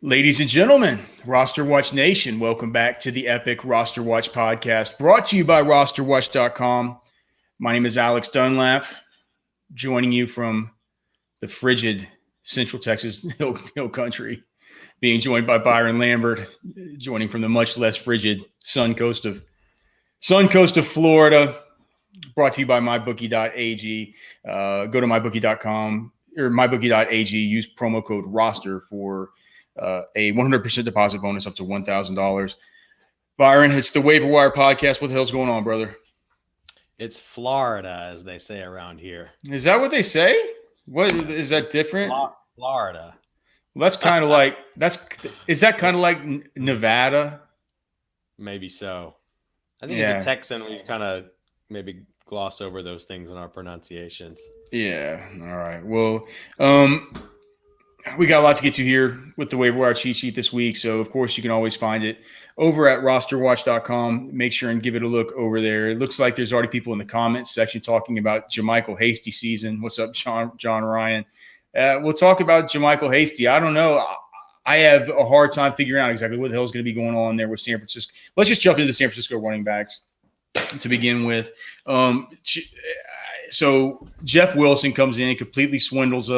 Ladies and gentlemen, RosterWatch Nation, welcome back to the epic RosterWatch podcast, brought to you by RosterWatch.com. My name is Alex Dunlap, joining you from the frigid Central Texas Hill Country, being joined by Byron Lambert, joining from the much less frigid sun coast of Florida, brought to you by MyBookie.ag. Go to MyBookie.com or MyBookie.ag, use promo code ROSTER for a 100% deposit bonus up to $1,000. Byron, it's the Waiver Wire podcast. What the hell's going on, brother? It's Florida, as they say around here. Is that what they say? What is that different? Florida. Well, that's kind of like is that kind of like Nevada? Maybe so. I think as a Texan, we kind of maybe gloss over those things in our pronunciations. Yeah. All right. Well, we got a lot to get to here with the Waiver Wire cheat sheet this week. So, of course, you can always find it over at RosterWatch.com. Make sure and give it a look over there. It looks like there's already people in the comments section talking about JaMycal Hasty season. What's up, John Ryan? We'll talk about JaMycal Hasty. I don't know. I have a hard time figuring out exactly what the hell is going to be going on there with San Francisco. Let's just jump into the San Francisco running backs to begin with. So Jeff Wilson comes in and completely swindles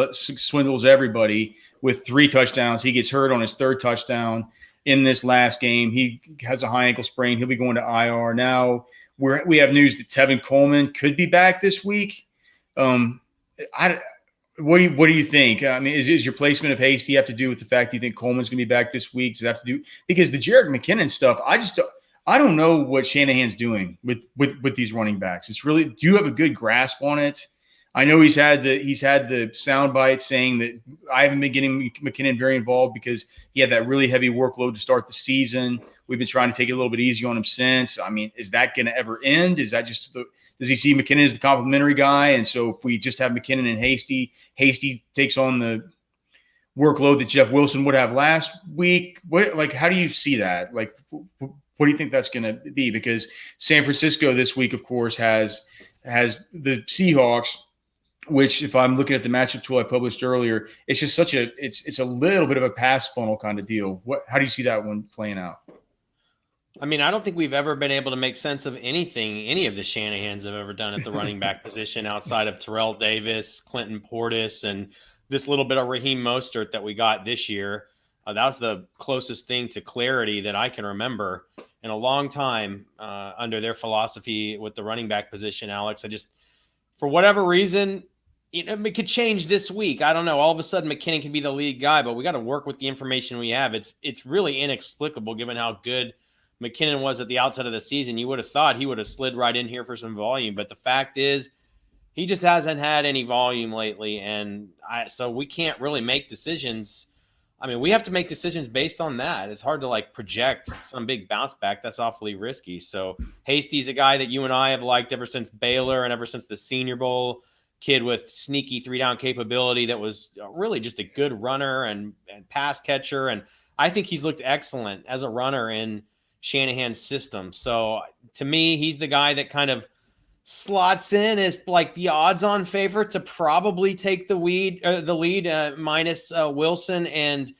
everybody with 3 touchdowns. He gets hurt on his 3rd touchdown in this last game. He has a high ankle sprain. He'll be going to IR. Now we have news that Tevin Coleman could be back this week. What do you think? I mean, is your placement of Hasty have to do with the fact that you think Coleman's going to be back this week? Does it have to do because the Jerick McKinnon stuff? I don't know what Shanahan's doing with these running backs. It's really, do you have a good grasp on it? I know he's had the sound bite saying that I haven't been getting McKinnon very involved because he had that really heavy workload to start the season. We've been trying to take it a little bit easy on him since. I mean, is that going to ever end? Is that just does he see McKinnon as the complimentary guy? And so if we just have McKinnon and Hasty takes on the workload that Jeff Wilson would have last week. How do you see that? What do you think that's going to be? Because San Francisco this week, of course, has the Seahawks, which if I'm looking at the matchup tool I published earlier, it's just it's a little bit of a pass funnel kind of deal. How do you see that one playing out? I mean, I don't think we've ever been able to make sense of anything any of the Shanahans have ever done at the running back position outside of Terrell Davis, Clinton Portis, and this little bit of Raheem Mostert that we got this year. That was the closest thing to clarity that I can remember in a long time under their philosophy with the running back position, Alex. For whatever reason, it could change this week. I don't know. All of a sudden, McKinnon can be the lead guy, but we got to work with the information we have. It's really inexplicable given how good McKinnon was at the outset of the season. You would have thought he would have slid right in here for some volume, but the fact is he just hasn't had any volume lately, and so we can't really make decisions. I mean, we have to make decisions based on that. It's hard to project some big bounce back. That's awfully risky. So Hasty's a guy that you and I have liked ever since Baylor and ever since the Senior Bowl. Kid with sneaky 3-down capability that was really just a good runner and pass catcher. And I think he's looked excellent as a runner in Shanahan's system. So to me, he's the guy that kind of slots in as the odds-on favorite to probably take the lead minus Wilson and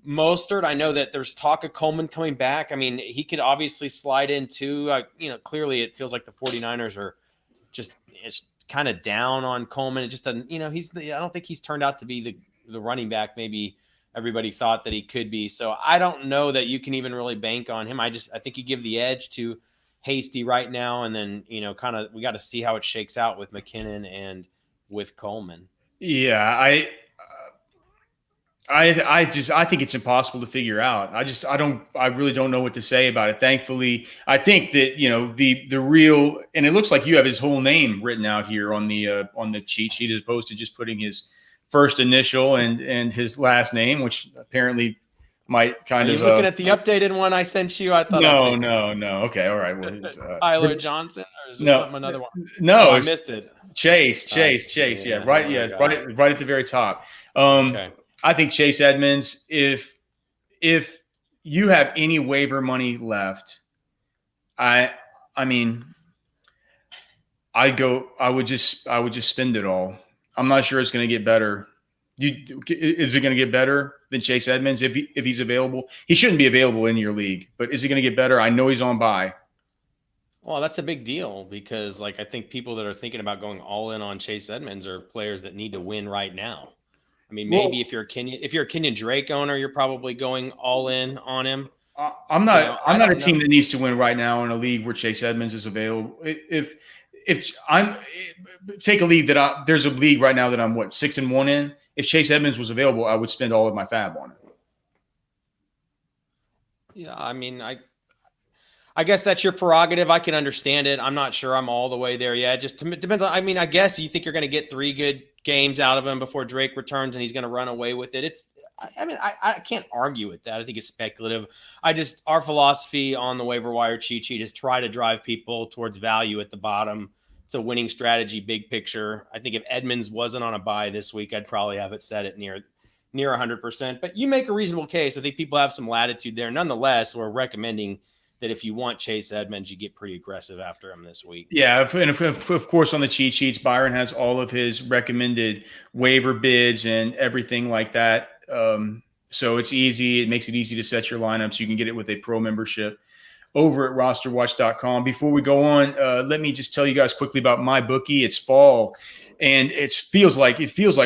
Mostert. I know that there's talk of Coleman coming back. I mean, he could obviously slide in too. Clearly it feels like the 49ers are it's kind of down on Coleman. It just doesn't, I don't think he's turned out to be the running back maybe everybody thought that he could be. So I don't know that you can even really bank on him. I think you give the edge to Hasty right now, and then we got to see how it shakes out with McKinnon and with Coleman. Yeah, I think it's impossible to figure out. I really don't know what to say about it. Thankfully, I think that the real, and it looks like you have his whole name written out here on the cheat sheet as opposed to just putting his first initial and his last name, which apparently might kind of. Are you looking at the updated one I sent you? I thought no. Okay, all right. Well, Tyler Johnson, or is there another one? No, I missed it. Chase. Right at the very top. Okay. I think Chase Edmonds. If you have any waiver money left, I would just spend it all. I'm not sure it's going to get better Is it going to get better than Chase Edmonds if he's available? He shouldn't be available in your league, but is he going to get better? I know he's on bye. Well, that's a big deal because, like, I think people that are thinking about going all in on Chase Edmonds are players that need to win right now. I mean, maybe if you're a Kenyon Drake owner, you're probably going all in on him. I'm not a team that needs to win right now in a league where Chase Edmonds is available. If I'm take a league there's a league right now that I'm 6-1 in. If Chase Edmonds was available, I would spend all of my fab on it. Yeah, I mean, I guess that's your prerogative. I can understand it. I'm not sure I'm all the way there yet. Just depends on, I mean, I guess you think you're going to get 3 good games out of him before Drake returns and he's going to run away with it. I can't argue with that. I think it's speculative. Our philosophy on the waiver wire cheat sheet is try to drive people towards value at the bottom. It's a winning strategy, big picture. I think if Edmonds wasn't on a bye this week, I'd probably have it set at near 100%. But you make a reasonable case. I think people have some latitude there. Nonetheless, we're recommending that if you want Chase Edmonds, you get pretty aggressive after him this week. Yeah, and of course on the cheat sheets, Byron has all of his recommended waiver bids and everything like that. So it's easy. It makes it easy to set your lineups. You can get it with a pro membership over at RosterWatch.com. Before we go on, let me just tell you guys quickly about MyBookie. It's fall, and it feels like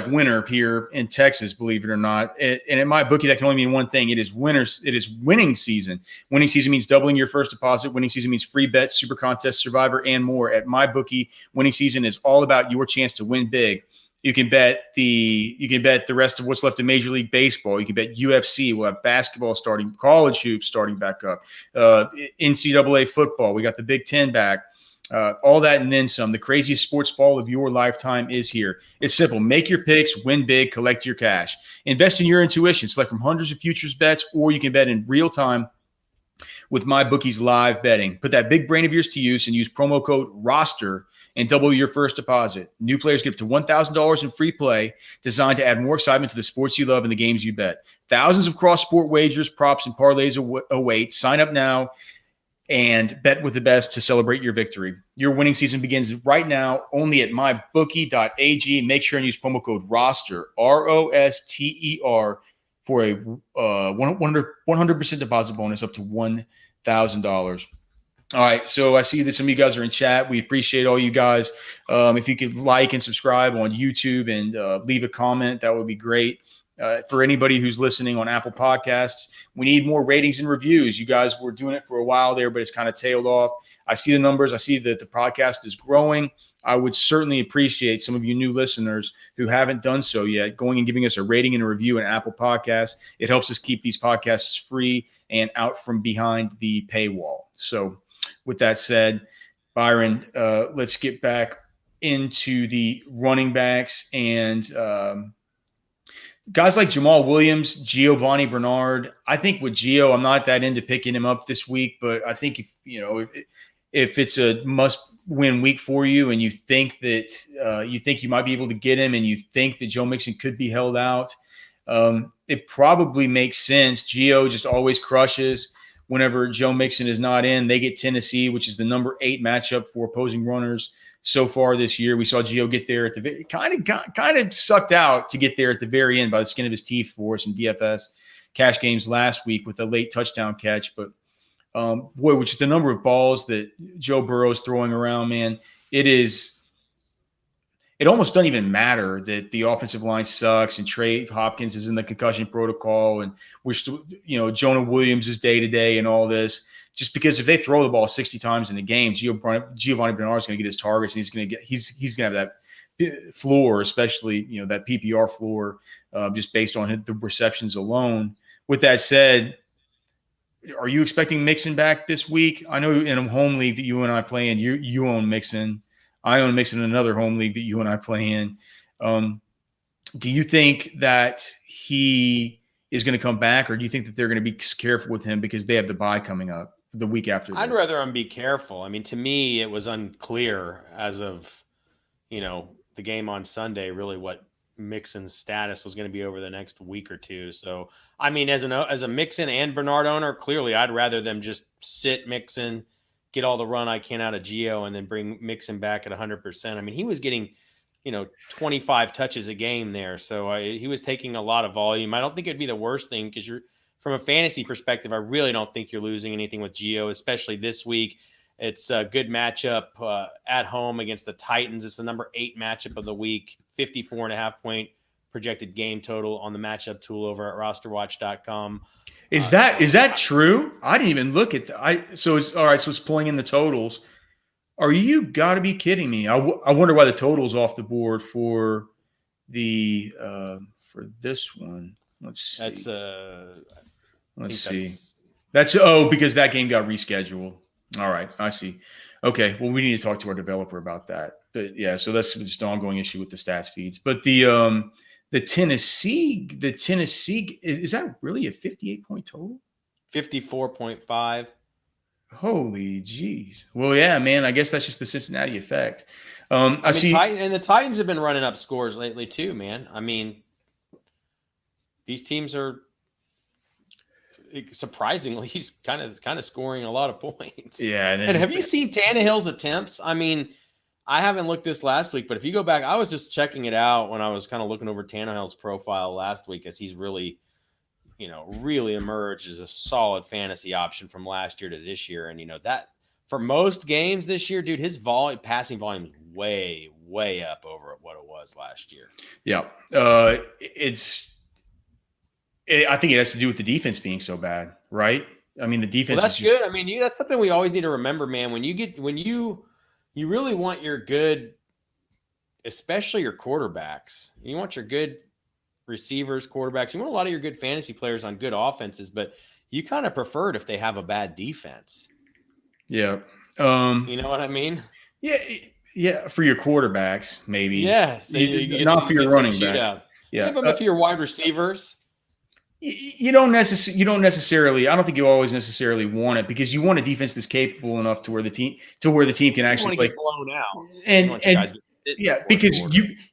winter here in Texas, believe it or not. And at MyBookie, that can only mean one thing. It is winning season. Winning season means doubling your first deposit. Winning season means free bets, super contest, survivor, and more. At MyBookie, winning season is all about your chance to win big. You can bet the rest of what's left of Major League Baseball. You can bet UFC. We'll have basketball starting, college hoops starting back up, NCAA football. We got the Big Ten back. All that and then some. The craziest sports fall of your lifetime is here. It's simple. Make your picks, win big, collect your cash. Invest in your intuition. Select from hundreds of futures bets, or you can bet in real time with MyBookie's live betting. Put that big brain of yours to use and use promo code ROSTER and double your first deposit. New players get up to $1,000 in free play designed to add more excitement to the sports you love and the games you bet. Thousands of cross-sport wagers, props, and parlays await. Sign up now and bet with the best to celebrate your victory. Your winning season begins right now only at mybookie.ag. Make sure and use promo code ROSTER, ROSTER, for a 100% deposit bonus up to $1,000. All right, so I see that some of you guys are in chat. We appreciate all you guys. If you could like and subscribe on YouTube and leave a comment, that would be great. For anybody who's listening on Apple Podcasts, we need more ratings and reviews. You guys were doing it for a while there, but it's kind of tailed off. I see the numbers. I see that the podcast is growing. I would certainly appreciate some of you new listeners who haven't done so yet going and giving us a rating and a review on Apple Podcasts. It helps us keep these podcasts free and out from behind the paywall. So with that said, Byron, let's get back into the running backs and guys like Jamal Williams, Giovanni Bernard. I think with Gio, I'm not that into picking him up this week, but I think if it's a must-win week for you and you think that you might be able to get him and you think that Joe Mixon could be held out, it probably makes sense. Gio just always crushes. Whenever Joe Mixon is not in, they get Tennessee, which is the number 8 matchup for opposing runners so far this year. We saw Gio get there at the kind of sucked out to get there at the very end by the skin of his teeth for us in DFS cash games last week with a late touchdown catch. But which is the number of balls that Joe Burrow's throwing around, man. It almost doesn't even matter that the offensive line sucks and Trey Hopkins is in the concussion protocol and we're still, Jonah Williams is day-to-day and all this. Just because if they throw the ball 60 times in a game, Giovanni Bernard is going to get his targets and he's going to have that floor, especially, that PPR floor, just based on the receptions alone. With that said, are you expecting Mixon back this week? I know in a home league that you and I play in, you own Mixon. I own Mixon in another home league that you and I play in. Do you think that he is going to come back, or do you think that they're going to be careful with him because they have the bye coming up the week after? I'd rather him be careful. I mean, to me, it was unclear as of, the game on Sunday, really what Mixon's status was going to be over the next week or two. So, I mean, as a Mixon and Bernard owner, clearly I'd rather them just sit Mixon, get all the run I can out of Gio, and then bring Mixon back at 100%. I mean, he was getting, 25 touches a game there. So he was taking a lot of volume. I don't think it'd be the worst thing because from a fantasy perspective, I really don't think you're losing anything with Gio, especially this week. It's a good matchup at home against the Titans. It's the number 8 matchup of the week, 54.5 point projected game total on the matchup tool over at RosterWatch.com. Is that true? I didn't even look at that. So it's all right. So it's pulling in the totals. Are you got to be kidding me? I wonder why the total's off the board for the for this one. Let's see. Let's see. That's because that game got rescheduled. All right, I see. Okay, well, we need to talk to our developer about that. But yeah, so that's just an ongoing issue with the stats feeds. But the Tennessee, is that really a 58-point total? 54.5. Holy jeez. Well, yeah, man. I guess that's just the Cincinnati effect. I see. And the Titans have been running up scores lately too, man. I mean, these teams are surprisingly he's kind of scoring a lot of points. Yeah. And have you seen Tannehill's attempts? I mean, I haven't looked this last week, but if you go back, I was just checking it out when I was kind of looking over Tannehill's profile last week as he's really emerged as a solid fantasy option from last year to this year. And, that for most games this year, dude, his passing volume is way, way up over what it was last year. Yeah. I think it has to do with the defense being so bad, right? I mean, the defense that's good. I mean, that's something we always need to remember, man. When you really want your good, especially your quarterbacks, you want your good receivers, quarterbacks. You want a lot of your good fantasy players on good offenses, but you kind of prefer it if they have a bad defense. Yeah. You know what I mean? Yeah. Yeah. For your quarterbacks, maybe. Yeah. So not for your running back. Yeah. But for your wide receivers. You don't necessarily. I don't think you always necessarily want it because you want a defense that's capable enough to where the team can actually play. Get blown out. And because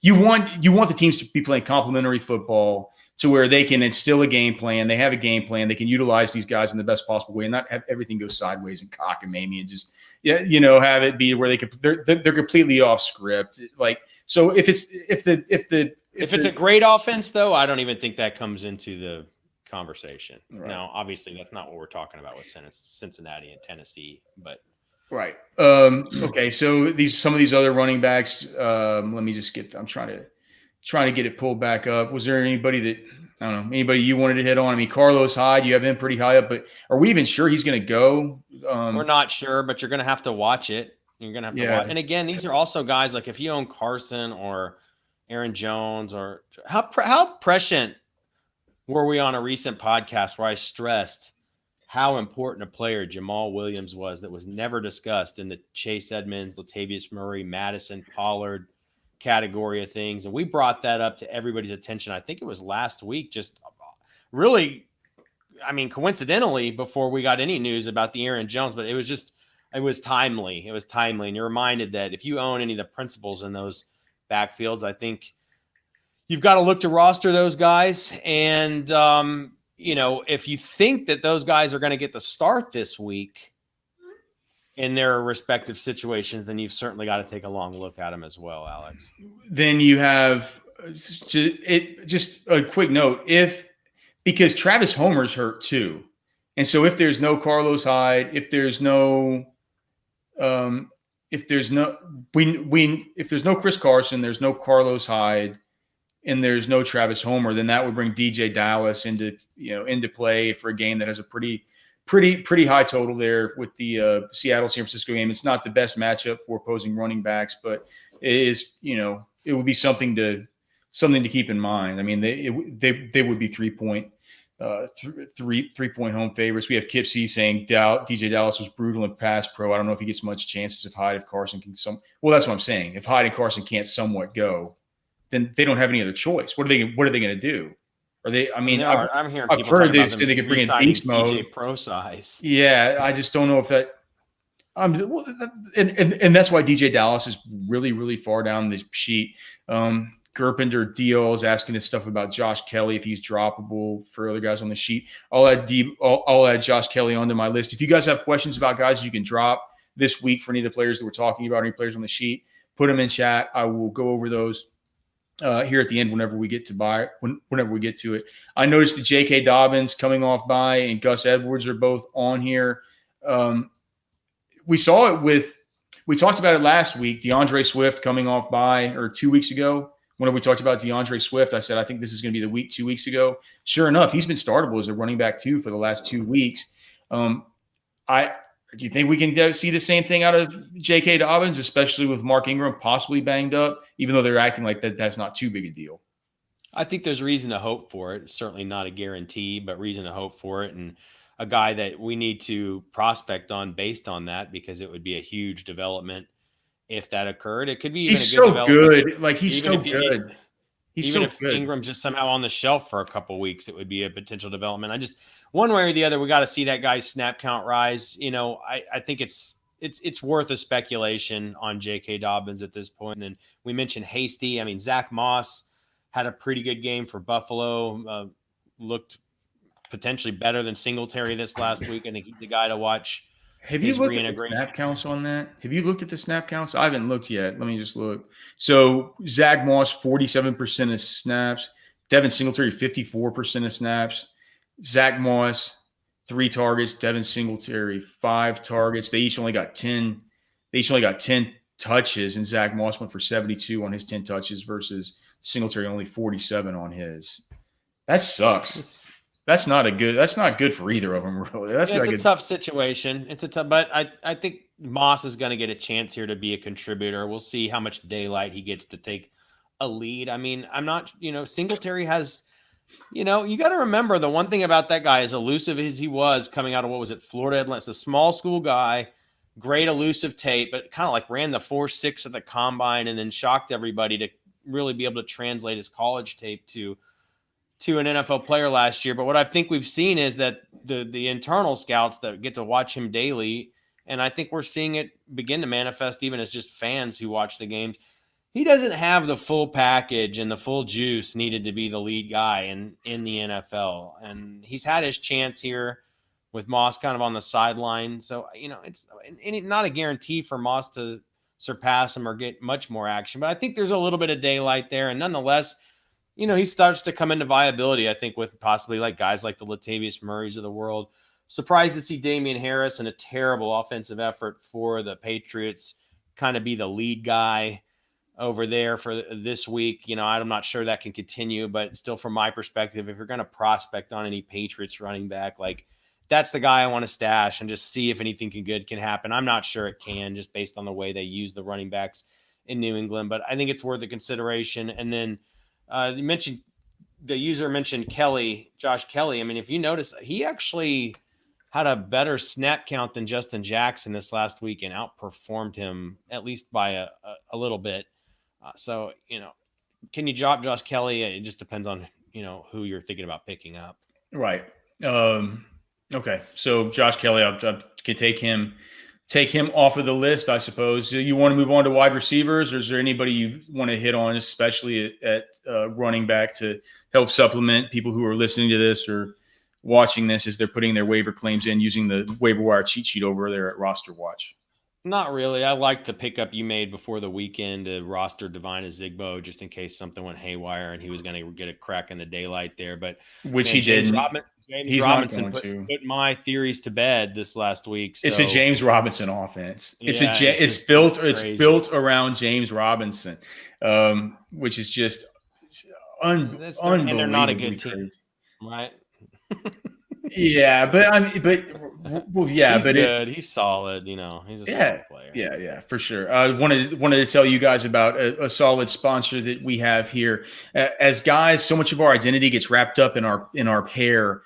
you want the teams to be playing complementary football to where they can instill a game plan. They have a game plan. They can utilize these guys in the best possible way and not have everything go sideways and cockamamie and just have it be where they're completely off script. Like so, if it's a great offense, though, I don't even think that comes into the conversation. Right. Now, obviously, that's not what we're talking about with Cincinnati and Tennessee, but right. Okay, so some of these other running backs. Let me just I'm trying to get it pulled back up. Was there anybody that I don't know? Anybody you wanted to hit on? I mean, Carlos Hyde, you have him pretty high up, but are we even sure he's going to go? We're not sure, but you're going to have to watch it. You're going to have to watch. And again, these are also guys like if you own Carson or Aaron Jones or how prescient were we on a recent podcast where I stressed how important a player Jamal Williams was that was never discussed in the Chase Edmonds, Latavius Murray, Madison, Pollard category of things. And we brought that up to everybody's attention. I think it was last week, just really, I mean, coincidentally before we got any news about the Aaron Jones, but it was timely. It was timely. And you're reminded that if you own any of the principals in those backfields, I think you've got to look to roster those guys. And, if you think that those guys are going to get the start this week in their respective situations, then you've certainly got to take a long look at them as well, Alex. Then you have just a quick note. Because Travis Homer's hurt too. And so if there's no Carlos Hyde, if there's no Chris Carson, there's no Carlos Hyde, and there's no Travis Homer, then that would bring DJ Dallas into play for a game that has a pretty high total there with the Seattle-San Francisco game. It's not the best matchup for opposing running backs, but it is, it would be something to keep in mind. I mean, they would be 3-point home favorites. We have Kip C saying DJ Dallas was brutal in pass pro. I don't know if he gets much chances if Hyde, if Carson can well, that's what I'm saying. If Hyde and Carson can't somewhat go, then they don't have any other choice. What are they going to do? Are they? I mean, I'm hearing I've heard they said they could bring in beast mode. CJ Pro size. Yeah, I just don't know if that. And that's why DJ Dallas is really, really far down the sheet. Gerpender Deal is asking this stuff about Josh Kelly if he's droppable for other guys on the sheet. I'll add Josh Kelly onto my list. If you guys have questions about guys you can drop this week for any of the players that we're talking about, any players on the sheet, put them in chat. I will go over those here at the end whenever we get to it. I noticed that J.K. Dobbins coming off bye and Gus Edwards are both on here. We saw it we talked about it last week, DeAndre Swift coming off bye, or 2 weeks ago. Whenever we talked about DeAndre Swift, I said, I think this is going to be the week 2 weeks ago. Sure enough, he's been startable as a running back too for the last 2 weeks. Do you think we can see the same thing out of J.K. Dobbins, especially with Mark Ingram possibly banged up, even though they're acting like that's not too big a deal? I think there's reason to hope for it. Certainly not a guarantee, but reason to hope for it. And a guy that we need to prospect on based on that, because it would be a huge development if that occurred. It could be even he's a good so development. good. Like, he's Even so good. He's even so if good. Ingram's just somehow on the shelf for a couple of weeks, it would be a potential development. One way or the other, we got to see that guy's snap count rise. I think it's worth a speculation on J.K. Dobbins at this point. And then we mentioned Hasty. I mean, Zack Moss had a pretty good game for Buffalo. Looked potentially better than Singletary this last week. I think he's the guy to watch. Have you looked at the snap counts on that? Have you looked at the snap counts? I haven't looked yet. Let me just look. So Zack Moss, 47% of snaps. Devin Singletary, 54% of snaps. Zack Moss, 3 targets. Devin Singletary, 5 targets. They each only got 10. They each only got 10 touches, and Zack Moss went for 72 on his 10 touches versus Singletary only 47 on his. That sucks. That's not good for either of them, really. It's a tough situation. But I think Moss is going to get a chance here to be a contributor. We'll see how much daylight he gets to take a lead. I mean, I'm not, Singletary has, you got to remember the one thing about that guy, as elusive as he was coming out of, Florida Atlantic. It's a small school guy, great elusive tape, but kind of like ran the 4.6 at the combine and then shocked everybody to really be able to translate his college tape to an NFL player last year. But what I think we've seen is that the internal scouts that get to watch him daily, and I think we're seeing it begin to manifest even as just fans who watch the games, he doesn't have the full package and the full juice needed to be the lead guy in the NFL. And he's had his chance here with Moss kind of on the sideline. So, it's not a guarantee for Moss to surpass him or get much more action. But I think there's a little bit of daylight there. And nonetheless, he starts to come into viability, I think, with possibly like guys like the Latavius Murrays of the world. Surprised to see Damian Harris in a terrible offensive effort for the Patriots kind of be the lead guy over there for this week. I'm not sure that can continue, but still from my perspective, if you're going to prospect on any Patriots running back, like that's the guy I want to stash and just see if anything good can happen. I'm not sure it can, just based on the way they use the running backs in New England, but I think it's worth a consideration. And then the user mentioned Josh Kelly. I mean, if you notice, he actually had a better snap count than Justin Jackson this last week and outperformed him at least by a little bit. So, can you drop Josh Kelly? It just depends on, who you're thinking about picking up. Right. Okay. So Josh Kelly, I can take him off of the list, I suppose. You want to move on to wide receivers, or is there anybody you want to hit on, especially at running back, to help supplement people who are listening to this or watching this as they're putting their waiver claims in using the waiver wire cheat sheet over there at RosterWatch? Not really. I like the pickup you made before the weekend to roster Devine Azigbo just in case something went haywire and he was going to get a crack in the daylight there. But which he did. James Robinson put my theories to bed this last week. So. It's a James Robinson offense. It's built around James Robinson, which is just unbelievable. And they're not a good team, right? Yeah, he's good. He's solid. He's a solid player. Yeah, for sure. I wanted to tell you guys about a solid sponsor that we have here. As guys, so much of our identity gets wrapped up in our hair,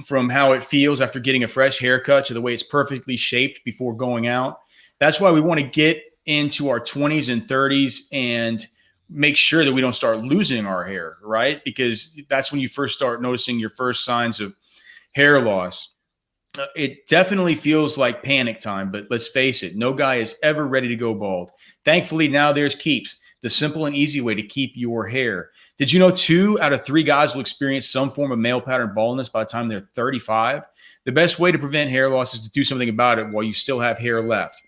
from how it feels after getting a fresh haircut to the way it's perfectly shaped before going out. That's why we want to get into our 20s and 30s and make sure that we don't start losing our hair, right? Because that's when you first start noticing your first signs of hair loss. It definitely feels like panic time, but let's face it, no guy is ever ready to go bald. Thankfully, now there's Keeps, the simple and easy way to keep your hair. Did you know 2 out of 3 guys will experience some form of male pattern baldness by the time they're 35? The best way to prevent hair loss is to do something about it while you still have hair left.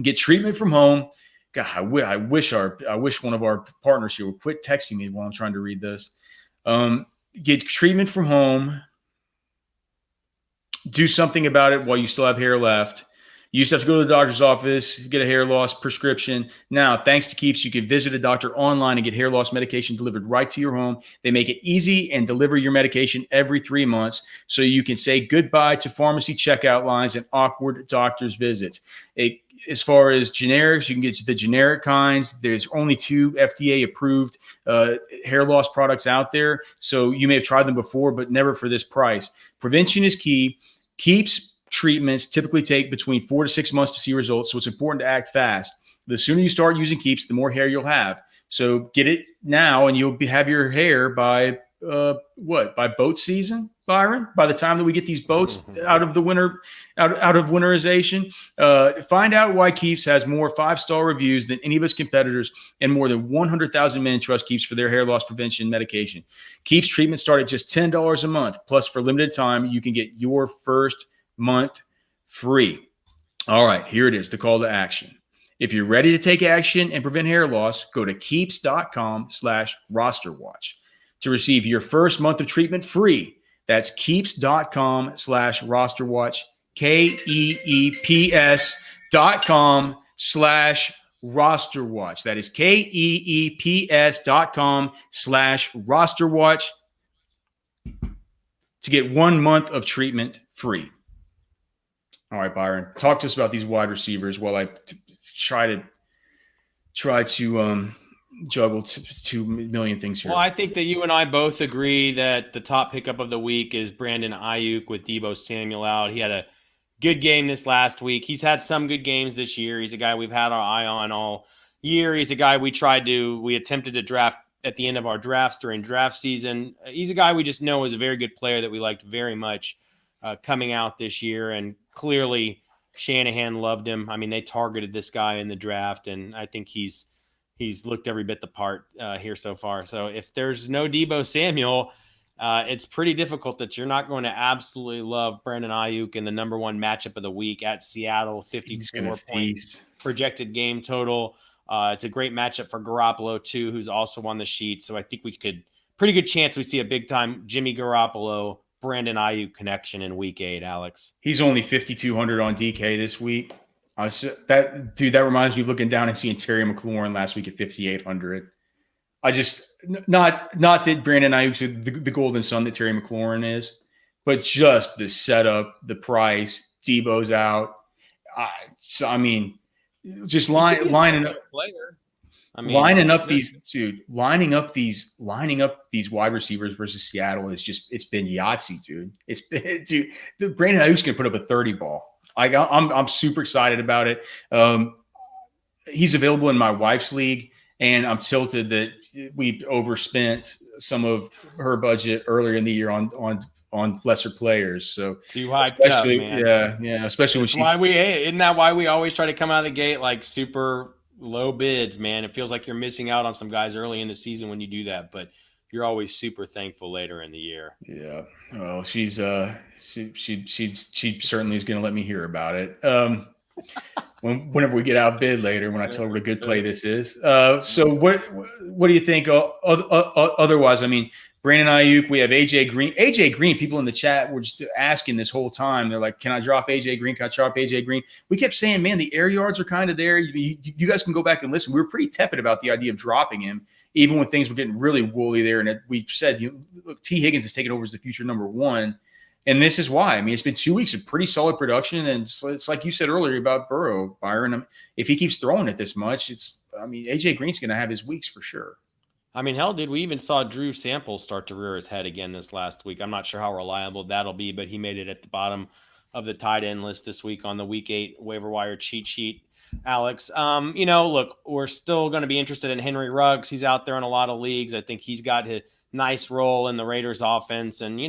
Get treatment from home, God, I wish one of our partners here would quit texting me while I'm trying to read this. Get treatment from home. Do something about it while you still have hair left. You used to have to go to the doctor's office, get a hair loss prescription. Now, thanks to Keeps, you can visit a doctor online and get hair loss medication delivered right to your home. They make it easy and deliver your medication every 3 months so you can say goodbye to pharmacy checkout lines and awkward doctor's visits. As far as generics, you can get the generic kinds. There's only 2 FDA-approved hair loss products out there. So you may have tried them before, but never for this price. Prevention is key. Keeps treatments typically take between 4 to 6 months to see results, so it's important to act fast. The sooner you start using Keeps, the more hair you'll have. So get it now, and you'll have your hair by by boat season, Byron? By the time that we get these boats out of the winter, out of winterization, find out why Keeps has more 5-star reviews than any of its competitors, and more than 100,000 men trust Keeps for their hair loss prevention medication. Keeps treatment start at just $10 a month. Plus, for limited time, you can get your first month free. All right, here it is, the call to action. If you're ready to take action and prevent hair loss, go to keeps.com/rosterwatch to receive your first month of treatment free. That's keeps.com/rosterwatch, KEEPS.com/rosterwatch. That is KEEPS.com/rosterwatch to get 1 month of treatment free. All right, Byron, talk to us about these wide receivers while I try to juggle 2 million things here. Well, I think that you and I both agree that the top pickup of the week is Brandon Ayuk with Deebo Samuel out. He had a good game this last week. He's had some good games this year. He's a guy we've had our eye on all year. He's a guy we attempted to draft at the end of our drafts during draft season. He's a guy we just know is a very good player that we liked very much coming out this year. And clearly Shanahan loved him. I mean, they targeted this guy in the draft, and I think he's looked every bit the part here so far. So if there's no Deebo Samuel, it's pretty difficult that you're not going to absolutely love Brandon Ayuk in the number 1 matchup of the week at Seattle, 54 points projected game total. It's a great matchup for Garoppolo too, who's also on the sheet. So I think pretty good chance we see a big time Jimmy Garoppolo, Brandon Ayuk connection in week 8, Alex. He's only 5,200 on DK this week. That reminds me of looking down and seeing Terry McLaurin last week at 5,800. I just not that Brandon Ayuk's the golden son that Terry McLaurin is, but just the setup, the price. Debo's out. Just lining up player. lining up these wide receivers versus Seattle it's been Yahtzee, dude. Brandon Ayuk's gonna put up a 30 ball. I'm super excited about it. He's available in my wife's league, and I'm tilted that we overspent some of her budget earlier in the year on lesser players. So too hyped up, man. Yeah. Especially isn't that why we always try to come out of the gate like super low bids, man? It feels like you're missing out on some guys early in the season when you do that, but you're always super thankful later in the year. Yeah. Well, she certainly is going to let me hear about it. Whenever we get outbid later, when I tell her what a good play this is. So what do you think? Otherwise, Brandon Ayuk, we have AJ Green. AJ Green, people in the chat were just asking this whole time. They're like, can I drop AJ Green? Can I drop AJ Green? We kept saying, man, the air yards are kind of there. You guys can go back and listen. We were pretty tepid about the idea of dropping him, even when things were getting really woolly there. And we said, look, T. Higgins has taken over as the future number 1. And this is why. It's been 2 weeks of pretty solid production. And it's like you said earlier about Burrow, Byron. If he keeps throwing it this much, AJ Green's going to have his weeks for sure. Hell, dude, we even saw Drew Sample start to rear his head again this last week. I'm not sure how reliable that'll be, but he made it at the bottom of the tight end list this week on the week 8 waiver wire cheat sheet, Alex. Look, we're still going to be interested in Henry Ruggs. He's out there in a lot of leagues. I think he's got a nice role in the Raiders offense and,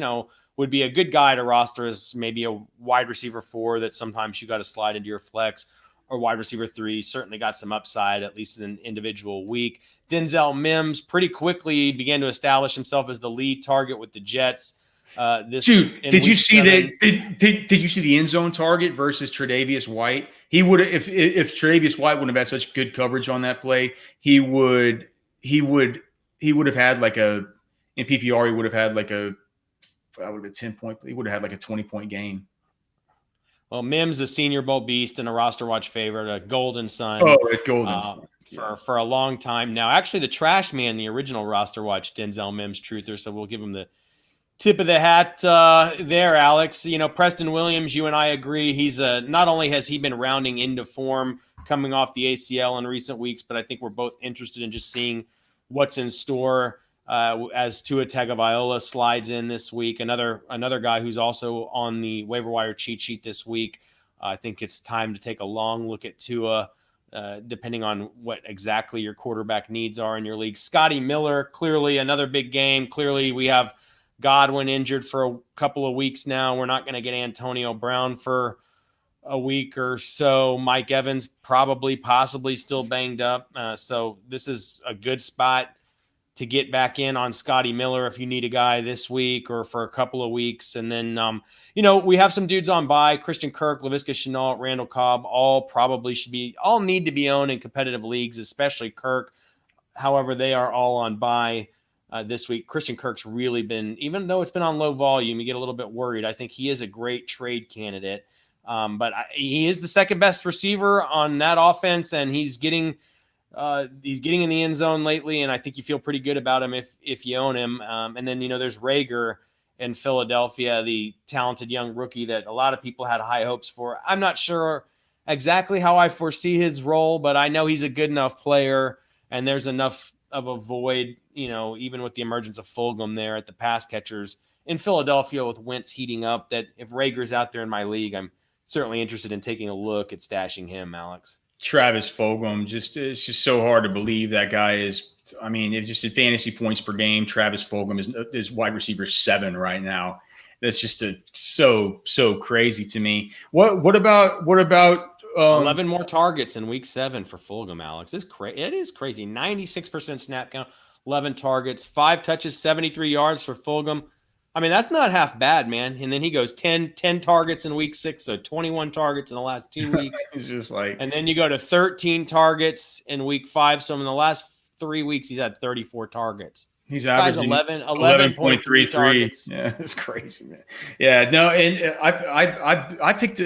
would be a good guy to roster as maybe a wide receiver 4 that sometimes you got to slide into your flex, or wide receiver 3. Certainly got some upside, at least in an individual week. Denzel Mims pretty quickly began to establish himself as the lead target with the Jets. Dude, did you see that? Did you see the end zone target versus Tre'Davious White? He would have if Tre'Davious White wouldn't have had such good coverage on that play. He would have had like in PPR. He would have had like that would have been 10-point. He would have had like a 20-point game. Well, Mims, a Senior Bowl beast and a RosterWatch favorite, a Golden Son. Oh, it's Golden Son. For a long time now. Actually, the trash man, the original RosterWatch, Denzel Mims truther. So we'll give him the tip of the hat there, Alex. Preston Williams, you and I agree. He's not only has he been rounding into form coming off the ACL in recent weeks, but I think we're both interested in just seeing what's in store as Tua Tagovailoa slides in this week. Another guy who's also on the waiver wire cheat sheet this week. I think it's time to take a long look at Tua, depending on what exactly your quarterback needs are in your league. Scotty Miller, clearly another big game. Clearly we have Godwin injured for a couple of weeks now. We're not going to get Antonio Brown for a week or so. Mike Evans possibly still banged up. So this is a good spot to get back in on Scotty Miller if you need a guy this week or for a couple of weeks. And then, we have some dudes on bye. Christian Kirk, Laviska Shenault, Randall Cobb, all need to be owned in competitive leagues, especially Kirk. However, they are all on bye this week. Christian Kirk's really been, even though it's been on low volume, you get a little bit worried. I think he is a great trade candidate. But he is the second best receiver on that offense, and he's getting in the end zone lately, and I think you feel pretty good about him if you own him. And then, there's Rager in Philadelphia, the talented young rookie that a lot of people had high hopes for. I'm not sure exactly how I foresee his role, but I know he's a good enough player, and there's enough of a void, even with the emergence of Fulgham there at the pass catchers in Philadelphia with Wentz heating up, that if Rager's out there in my league, I'm certainly interested in taking a look at stashing him, Alex. Travis Fulgham, it's just so hard to believe that guy is. I mean, if just at fantasy points per game, Travis Fulgham is wide receiver 7 right now. That's just so crazy to me. What about 11 more targets in week 7 for Fulgham, Alex? It is crazy. 96% snap count, 11 targets, 5 touches, 73 yards for Fulgham. I mean, that's not half bad, man. And then he goes 10 targets in week 6, so 21 targets in the last 2 weeks. It's just like, and then you go to 13 targets in week 5. So in the last 3 weeks, he's had 34 targets. He's averaging 11.33 targets. Yeah, it's crazy, man. Yeah, no, and I picked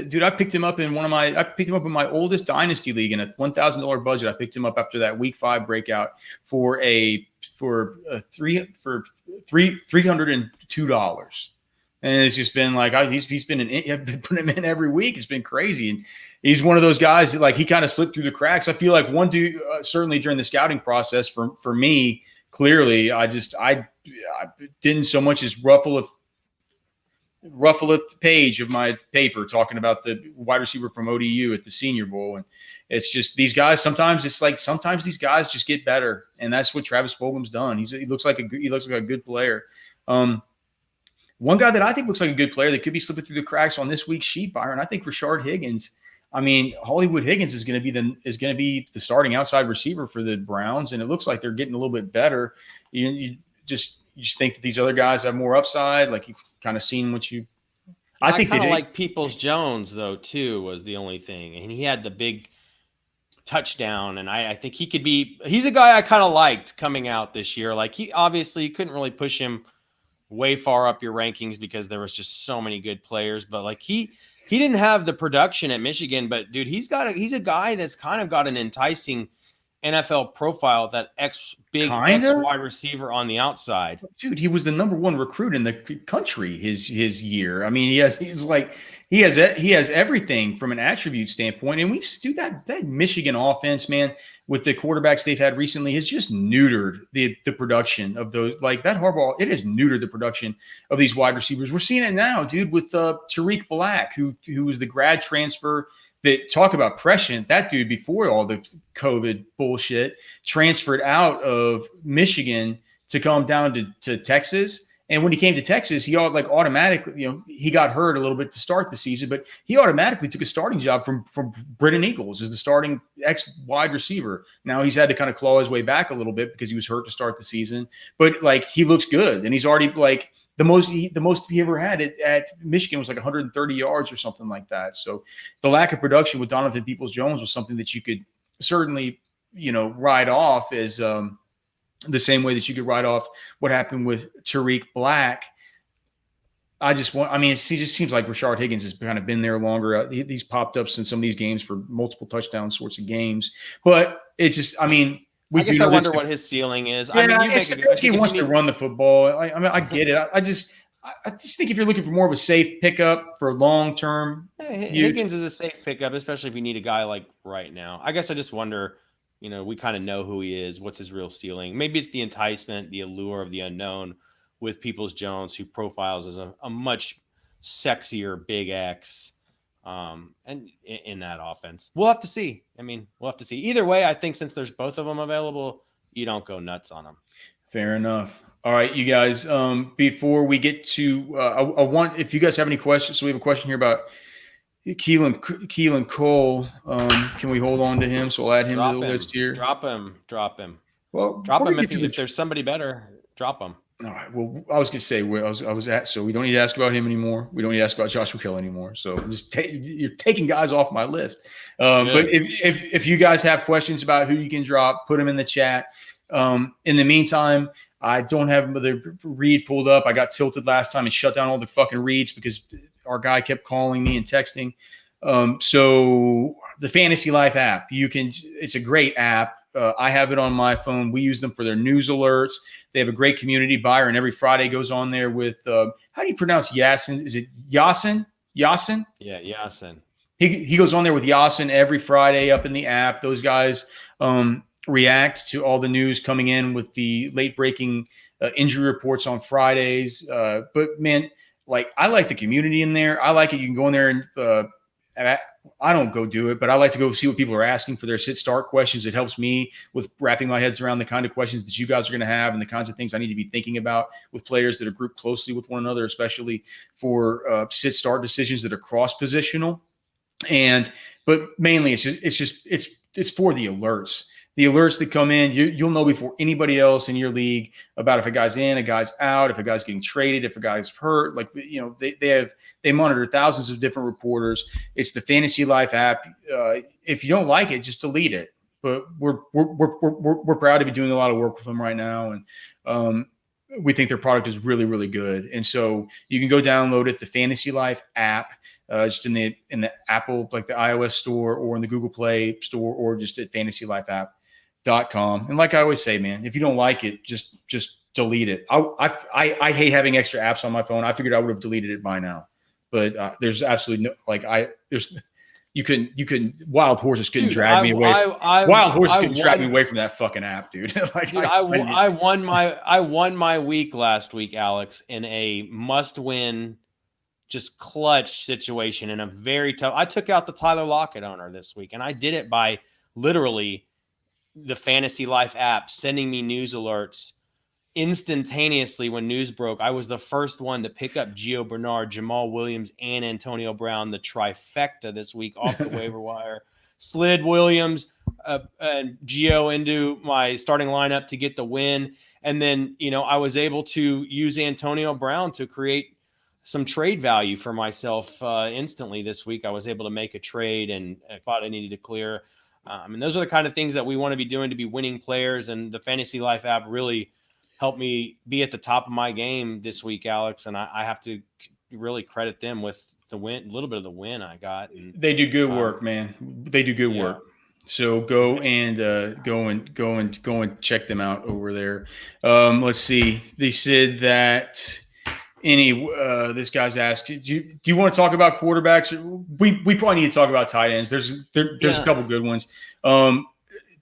him up in my oldest dynasty league in a $1,000 budget. I picked him up after that week 5 breakout for $302. And it's just been like I've been putting him in every week. It's been crazy, and he's one of those guys that, like, he kind of slipped through the cracks. I feel like one dude certainly during the scouting process for me. Clearly, I didn't so much as ruffle a page of my paper talking about the wide receiver from ODU at the Senior Bowl, and it's just these guys. Sometimes these guys just get better, and that's what Travis Fulgham's done. He looks like a good player. One guy that I think looks like a good player that could be slipping through the cracks on this week's sheet, Byron, I think Rashard Higgins. I mean, Hollywood Higgins is going to be the starting outside receiver for the Browns, and it looks like they're getting a little bit better. You just think that these other guys have more upside. Like, you've kind of seen what you. I think kind of like Peoples-Jones though too was the only thing, and he had the big touchdown, and I think he could be. He's a guy I kind of liked coming out this year. Like, he obviously couldn't really push him way far up your rankings because there was just so many good players, but like he didn't have the production at Michigan, but dude, he's a guy that's kind of got an enticing NFL profile, that big wide receiver on the outside. Dude, he was the number 1 recruit in the country his year. I mean, he has everything from an attribute standpoint. And that Michigan offense, man, with the quarterbacks they've had recently, has just neutered the production of those. Like, that Harbaugh, it has neutered the production of these wide receivers. We're seeing it now, dude, with Tariq Black, who was the grad transfer. That talk about prescient. That dude, before all the COVID bullshit, transferred out of Michigan to come down to Texas. And when he came to Texas, he automatically, he got hurt a little bit to start the season, but he automatically took a starting job from Britton Eagles as the starting wide receiver. Now he's had to kind of claw his way back a little bit because he was hurt to start the season, but like, he looks good, and he's already like The most he ever had at Michigan was like 130 yards or something like that. So the lack of production with Donovan Peoples-Jones was something that you could certainly, ride off as the same way that you could write off what happened with Tariq Black. It just seems like Rashard Higgins has kind of been there longer. He's popped up in some of these games for multiple touchdown sorts of games. But it's just, I guess I wonder what his ceiling is. Yeah, he wants to run the football. I get it. I just think if you're looking for more of a safe pickup for long term, Higgins is a safe pickup, especially if you need a guy like right now. I guess I just wonder, we kind of know who he is. What's his real ceiling? Maybe it's the enticement, the allure of the unknown with Peoples-Jones, who profiles as a much sexier Big X, and in that offense. We'll have to see. We'll have to see. Either way, I think since there's both of them available, you don't go nuts on them. Fair enough. All right, you guys, before we get to I want, if you guys have any questions, so we have a question here about Keelan Cole. Can we hold on to him? So we'll add him to the list here. Drop him. Well, drop him if there's somebody better. Drop him. All right. Well, I was going to say so we don't need to ask about him anymore. We don't need to ask about Joshua Hill anymore. So you're taking guys off my list. But if you guys have questions about who you can drop, put them in the chat. In the meantime, I don't have the read pulled up. I got tilted last time and shut down all the fucking reads because our guy kept calling me and texting. So the Fantasy Life app, it's a great app. I have it on my phone. We use them for their news alerts. They have a great community. Byron every Friday goes on there with, how do you pronounce Yasin? Is it Yasin? Yasin? Yeah, Yasin. He goes on there with Yasin every Friday up in the app. Those guys react to all the news coming in with the late breaking injury reports on Fridays. But man, I like the community in there. I like it. You can go in there and I don't go do it, but I like to go see what people are asking for their sit-start questions. It helps me with wrapping my heads around the kind of questions that you guys are going to have and the kinds of things I need to be thinking about with players that are grouped closely with one another, especially for sit-start decisions that are cross-positional. But mainly it's for the alerts. The alerts that come in, you'll know before anybody else in your league about if a guy's in, a guy's out, if a guy's getting traded, if a guy's hurt. They monitor thousands of different reporters. It's the Fantasy Life app. If you don't like it, just delete it. But we're proud to be doing a lot of work with them right now, and we think their product is really, really good. And so you can go download it, the Fantasy Life app, just in the Apple, like the iOS store, or in the Google Play store, or just at FantasyLifeApp.com. And like I always say, man, if you don't like it, just delete it. I hate having extra apps on my phone. I figured I would have deleted it by now, but there's absolutely no, you couldn't wild horses couldn't drag me away. Wild horses couldn't drag me away from that fucking app, dude. I won my week last week, Alex, in a must-win, just clutch situation in a very tough. I took out the Tyler Lockett owner this week, and I did it by literally the Fantasy Life app sending me news alerts instantaneously when news broke. I was the first one to pick up Gio Bernard, Jamal Williams, and Antonio Brown, the trifecta this week off the waiver wire. Slid Williams and Gio into my starting lineup to get the win. And then, I was able to use Antonio Brown to create some trade value for myself instantly this week. I was able to make a trade, and I thought I needed to clear. And those are the kind of things that we want to be doing to be winning players. And the Fantasy Life app really helped me be at the top of my game this week, Alex. And I have to really credit them with the win, a little bit of the win I got. And they do good work, man. They do good work. So go and check them out over there. Let's see. They said that this guy's asked, do you want to talk about quarterbacks? We probably need to talk about tight ends. There's a couple good ones.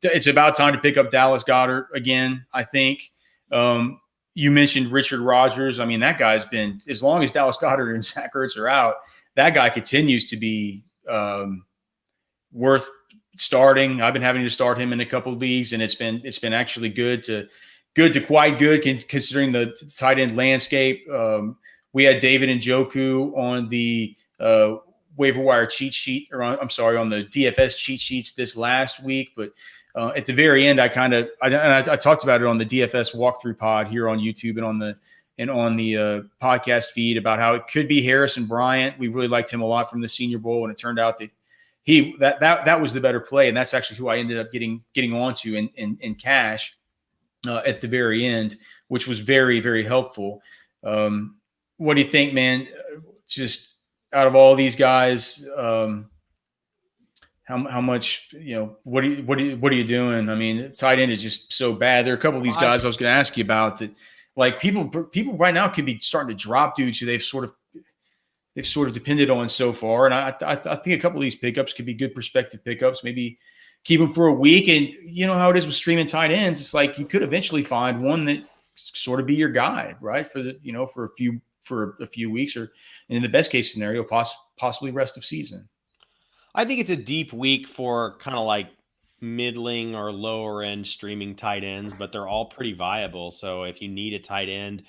It's about time to pick up Dallas Goddard again, I think. You mentioned Richard Rodgers. I mean, that guy's been, as long as Dallas Goddard and Zach Ertz are out, that guy continues to be worth starting. I've been having to start him in a couple of leagues, and it's been actually good to quite good considering the tight end landscape. We had David Njoku on the waiver wire cheat sheet, on the DFS cheat sheets this last week. But at the very end, I talked about it on the DFS walkthrough pod here on YouTube and on the and on the podcast feed about how it could be Harrison Bryant. We really liked him a lot from the Senior Bowl, and it turned out that that was the better play, and that's actually who I ended up getting onto in cash at the very end, which was very, very helpful. What do you think, man? Just out of all these guys, how much, what are you doing? I mean, tight end is just so bad. There are a couple of these guys I was going to ask you about that, like people right now could be starting to drop dudes who they've sort of depended on so far. And I think a couple of these pickups could be good prospective pickups. Maybe keep them for a week. And you know how it is with streaming tight ends. It's like you could eventually find one that sort of be your guy, right? For a few weeks, or in the best case scenario, possibly rest of season. I think it's a deep week for kind of like middling or lower end streaming tight ends, but they're all pretty viable. So if you need a tight end,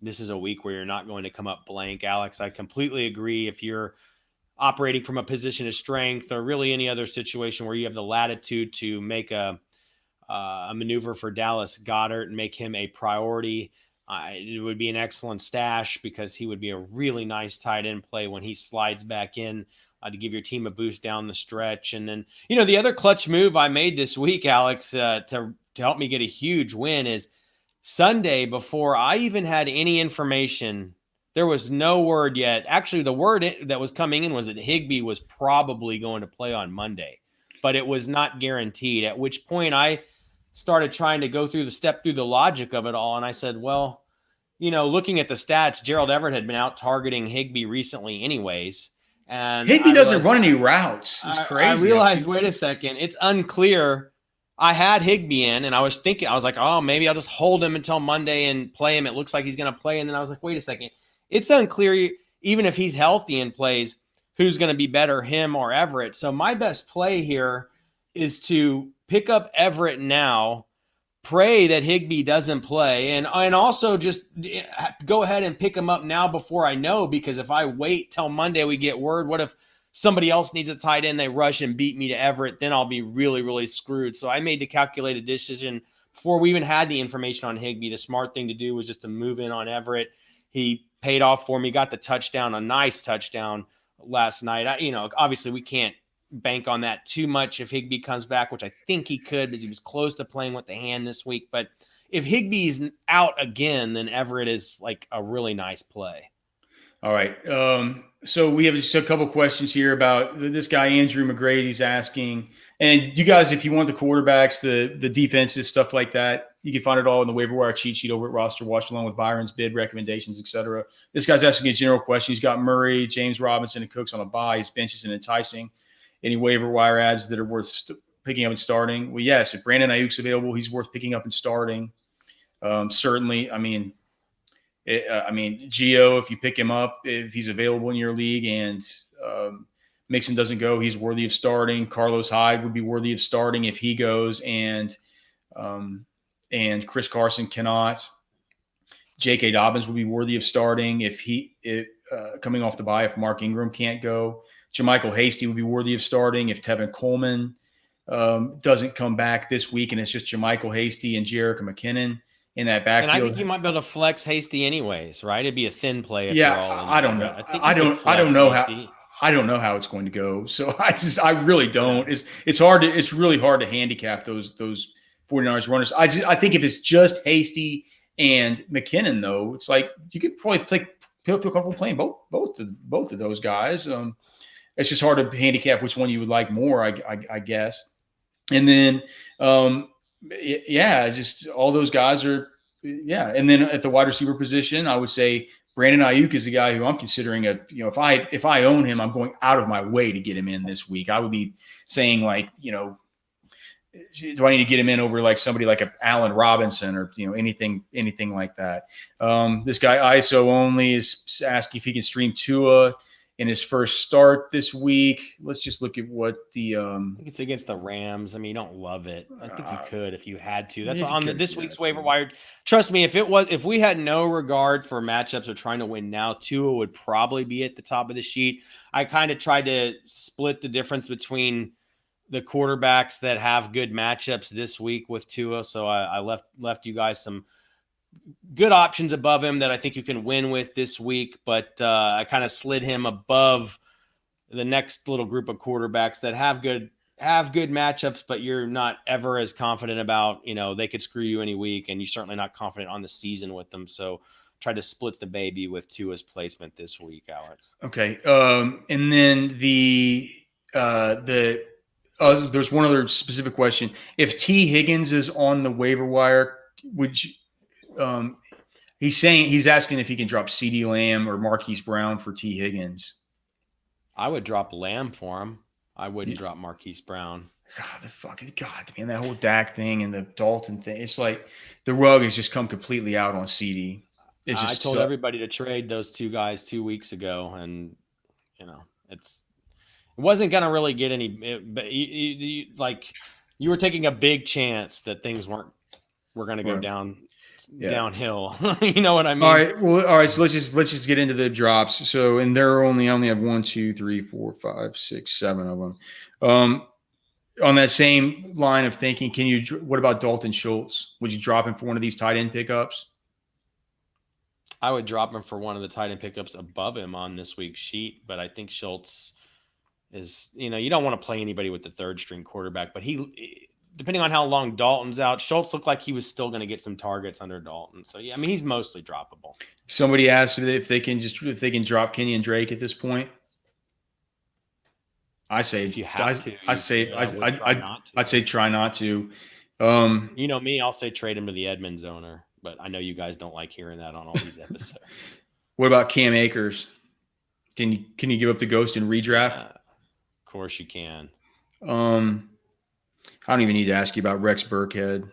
this is a week where you're not going to come up blank, Alex. I completely agree. If you're operating from a position of strength or really any other situation where you have the latitude to make a maneuver for Dallas Goddard and make him a priority, it would be an excellent stash because he would be a really nice tight end play when he slides back in to give your team a boost down the stretch. And then, the other clutch move I made this week, Alex, to help me get a huge win is Sunday, before I even had any information, there was no word yet. Actually, the word that was coming in was that Higbee was probably going to play on Monday, but it was not guaranteed, at which point I started trying to go through the logic of it all. And I said, well, looking at the stats, Gerald Everett had been out targeting Higbee recently anyways. And Higbee doesn't run any routes. It's crazy. I realized, wait a second, it's unclear. I had Higbee in, and I was like, oh, maybe I'll just hold him until Monday and play him. It looks like he's going to play. And then I was like, wait a second. It's unclear, even if he's healthy and plays, who's going to be better, him or Everett. So my best play here is to pick up Everett now, pray that Higbee doesn't play, and also just go ahead and pick him up now before I know, because if I wait till Monday we get word, what if somebody else needs a tight end, they rush and beat me to Everett, then I'll be really, really screwed. So I made the calculated decision before we even had the information on Higbee. The smart thing to do was just to move in on Everett. He paid off for me, got the touchdown, a nice touchdown last night. Obviously we can't bank on that too much if Higbee comes back, which I think he could because he was close to playing with the hand this week. But if Higbee's out again, then Everett is like a really nice play. All right. So we have just a couple questions here about this guy, Andrew McGrady's asking, and you guys, if you want the quarterbacks, the defenses, stuff like that, you can find it all in the waiver wire cheat sheet over at RosterWatch, along with Byron's bid recommendations, etc. This guy's asking a general question. He's got Murray, James Robinson, and Cooks on a bye. His bench isn't enticing. Any waiver wire ads that are worth picking up and starting? Well, yes, if Brandon Ayuk's available, he's worth picking up and starting. Certainly. I mean, Gio, if you pick him up, if he's available in your league and Mixon doesn't go, he's worthy of starting. Carlos Hyde would be worthy of starting if he goes, and Chris Carson cannot. J.K. Dobbins would be worthy of starting if coming off the bye if Mark Ingram can't go. JaMychal Hasty would be worthy of starting if Tevin Coleman doesn't come back this week, and it's just JaMychal Hasty and Jerick McKinnon in that backfield. And I think you might be able to flex Hasty anyways, right? It'd be a thin play. I don't know. I don't know how it's going to go. So I really don't. It's really hard to handicap those 49ers runners. I think if it's just Hasty and McKinnon, though, it's like you could probably feel comfortable playing both of those guys. It's just hard to handicap which one you would like more, I guess. And then, just all those guys are, And then at the wide receiver position, I would say Brandon Ayuk is the guy who I'm considering if I own him, I'm going out of my way to get him in this week. I would be saying do I need to get him in over like somebody like Allen Robinson or anything like that? This guy ISO only is asking if he can stream Tua in his first start this week. Let's just look at what the I think it's against the Rams. I mean, you don't love it. I think you could if you had to. That's on this week's waiver wire. Trust me, if we had no regard for matchups or trying to win now, Tua would probably be at the top of the sheet. I kind of tried to split the difference between the quarterbacks that have good matchups this week with Tua. So I left you guys some good options above him that I think you can win with this week, but I kind of slid him above the next little group of quarterbacks that have good matchups, but you're not ever as confident about, they could screw you any week, and you're certainly not confident on the season with them. So try to split the baby with Tua's placement this week, Alex. Okay. And then there's one other specific question. If T. Higgins is on the waiver wire, would you, he's asking if he can drop CeeDee Lamb or Marquise Brown for T. Higgins. I would drop Lamb for him. I wouldn't drop Marquise Brown. God, man, that whole Dak thing and the Dalton thing. It's like the rug has just come completely out on CD. I told everybody to trade those two guys 2 weeks ago, and it wasn't going to really get any. But you were taking a big chance that things were going to go downhill. You know what I mean? All right. So let's just get into the drops. So, and I only have 1, 2, 3, 4, 5, 6, 7 of them. On that same line of thinking, what about Dalton Schultz? Would you drop him for one of these tight end pickups? I would drop him for one of the tight end pickups above him on this week's sheet, but I think Schultz is, you don't want to play anybody with the third string quarterback, but depending on how long Dalton's out, Schultz looked like he was still going to get some targets under Dalton. So yeah, I mean, he's mostly droppable. Somebody asked if they can drop Kenyon Drake at this point. I say if you have to, I'd say try not to. Me, I'll say trade him to the Edmonds owner, but I know you guys don't like hearing that on all these episodes. What about Cam Akers? Can you give up the ghost and redraft? Of course you can. I don't even need to ask you about Rex Burkhead.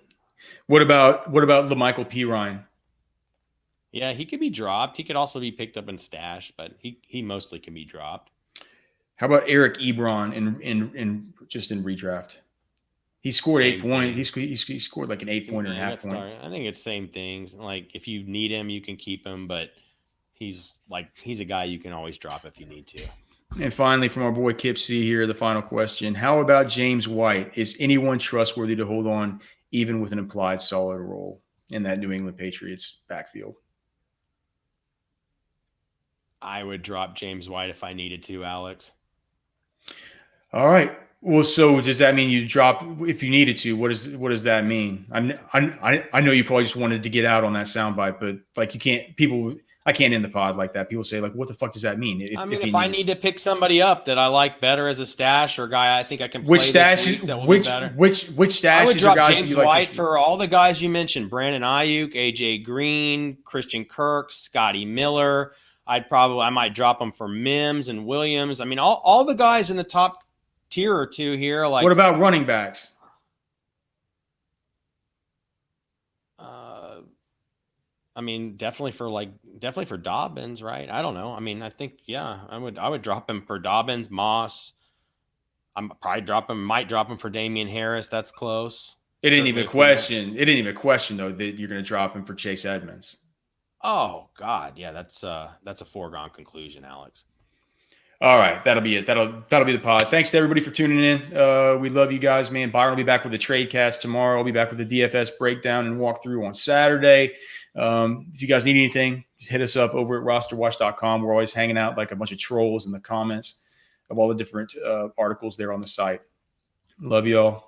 What about LaMichael Pirine? Yeah, he could be dropped. He could also be picked up and stashed, but he mostly can be dropped. How about Eric Ebron in redraft? He scored 8 points. He scored like an 8-pointer and a half point. I think it's same things. Like if you need him, you can keep him, but he's a guy you can always drop if you need to. And finally, from our boy Kip C here, the final question: how about James White? Is anyone trustworthy to hold on, even with an implied solid role in that New England Patriots backfield? I would drop James White if I needed to, Alex. All right. Well, so does that mean you drop if you needed to? What does that mean? I know you probably just wanted to get out on that soundbite, but like I can't end the pod like that. People say like, what the fuck does that mean? If I need to pick somebody up that I like better as a stash or guy I think I can play which stash this week that will be better. Which stash? I would drop James White like for all the guys you mentioned: Brandon Ayuk, AJ Green, Christian Kirk, Scotty Miller. I might drop them for Mims and Williams. I mean, all the guys in the top tier or two here. Like, what about running backs? I mean, definitely for Dobbins, right? I don't know. I mean, I think, yeah, I would drop him for Dobbins, Moss. Might drop him for Damian Harris. That's close. It didn't even question though that you're going to drop him for Chase Edmonds. Oh God. Yeah. That's a foregone conclusion, Alex. All right. That'll be it. That'll be the pod. Thanks to everybody for tuning in. We love you guys, man. Byron will be back with the trade cast tomorrow. I'll be back with the DFS breakdown and walkthrough on Saturday. If you guys need anything, just hit us up over at RosterWatch.com. We're always hanging out like a bunch of trolls in the comments of all the different articles there on the site. Love you all.